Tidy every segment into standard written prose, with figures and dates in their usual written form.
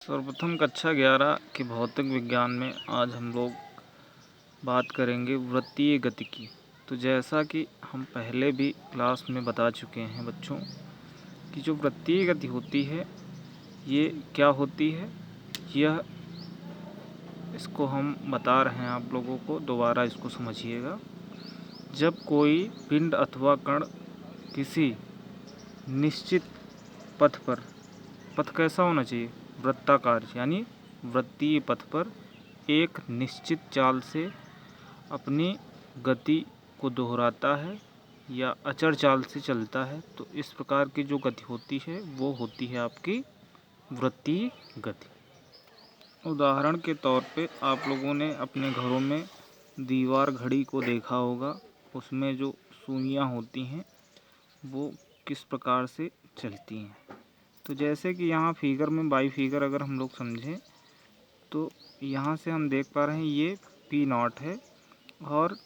सर्वप्रथम कक्षा 11 के भौतिक विज्ञान में आज हम लोग बात करेंगे वृत्तीय गति की। तो जैसा कि हम पहले भी क्लास में बता चुके हैं बच्चों कि जो वृत्तीय गति होती है ये क्या होती है, यह इसको हम बता रहे हैं आप लोगों को, दोबारा इसको समझिएगा। जब कोई पिंड अथवा कण किसी निश्चित पथ पर, पथ कैसा होना चाहिए, वृत्ताकार, यानी वृत्तीय पथ पर एक निश्चित चाल से अपनी गति को दोहराता है या अचर चाल से चलता है, तो इस प्रकार की जो गति होती है वो होती है आपकी वृत्तीय गति। उदाहरण के तौर पे आप लोगों ने अपने घरों में दीवार घड़ी को देखा होगा, उसमें जो सुइयाँ होती हैं वो किस प्रकार से चलती हैं। तो जैसे कि यहाँ फिगर में बाई फिगर अगर हम लोग समझें तो यहाँ से हम देख पा रहे हैं ये P0 है और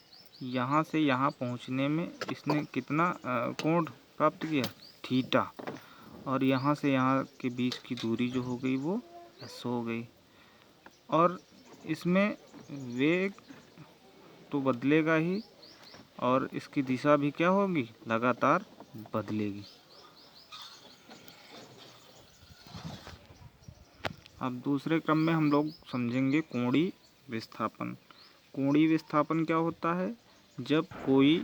यहाँ से यहाँ पहुँचने में इसने कितना कोण प्राप्त किया, थीटा, और यहाँ से यहाँ के बीच की दूरी जो हो गई वो S हो गई। और इसमें वेग तो बदलेगा ही और इसकी दिशा भी क्या होगी, लगातार बदलेगी। अब दूसरे क्रम में हम लोग समझेंगे कोणीय विस्थापन। कोणीय विस्थापन क्या होता है, जब कोई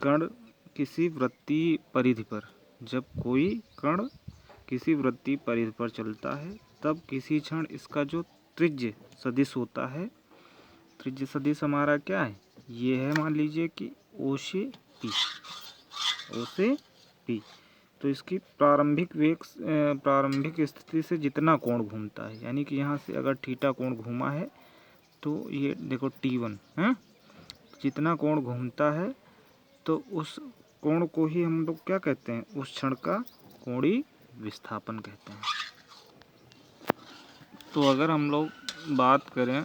कण किसी वृत्तीय परिधि पर, जब कोई कण किसी वृत्तीय परिधि पर चलता है तब किसी क्षण इसका जो त्रिज्य सदिश होता है, त्रिज्य सदिश हमारा क्या है, ये है, मान लीजिए कि O से P, तो इसकी प्रारंभिक स्थिति से जितना कोण घूमता है, यानी कि यहाँ से अगर थीटा कोण घूमा है तो ये देखो T1 है, जितना कोण घूमता है तो उस कोण को ही हम लोग क्या कहते हैं, उस क्षण का कोणीय विस्थापन कहते हैं। तो अगर हम लोग बात करें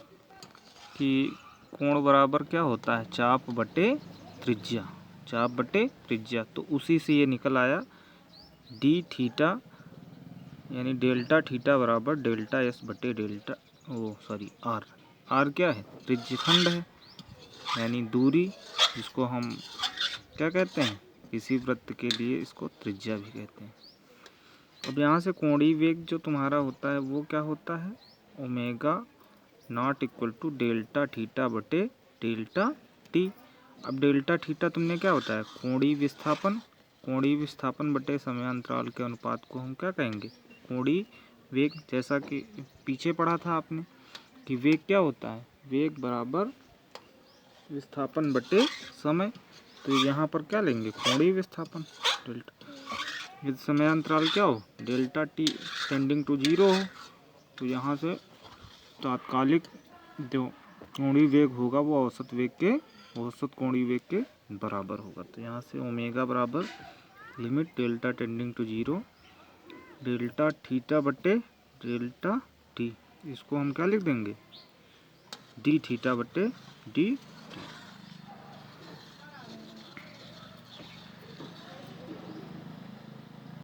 कि कोण बराबर क्या होता है, चाप बटे त्रिज्या, चाप बटे त्रिज्या, तो उसी से ये निकल आया डी थीटा, यानी डेल्टा थीटा बराबर डेल्टा एस बटे डेल्टा आर। आर क्या है, त्रिज्यखंड है, यानी दूरी, जिसको हम क्या कहते हैं, किसी वृत्त के लिए इसको त्रिज्या भी कहते हैं। अब यहाँ से कोणीय वेग जो तुम्हारा होता है वो क्या होता है, omega naught equal to delta theta बटे डेल्टा टी। अब डेल्टा थीटा तुमने क्या होता है, कोणीय विस्थापन, कोणीय विस्थापन बटे समयांतराल के अनुपात को हम क्या कहेंगे, कोणीय वेग। जैसा कि पीछे पढ़ा था आपने कि वेग क्या होता है, वेग बराबर विस्थापन बटे समय, तो यहाँ पर क्या लेंगे, कोणीय विस्थापन डेल्टा, यदि समयांतराल क्या हो, डेल्टा टी टेंडिंग टू 0 हो, तो यहाँ से तात्कालिक जो कोणीय वेग होगा वो औसत कोणीय वेग के बराबर होगा। तो यहाँ से ओमेगा बराबर limit delta tending to 0 delta theta बटे डेल्टा टी, इसको हम क्या लिख देंगे, डी थीटा बटे डी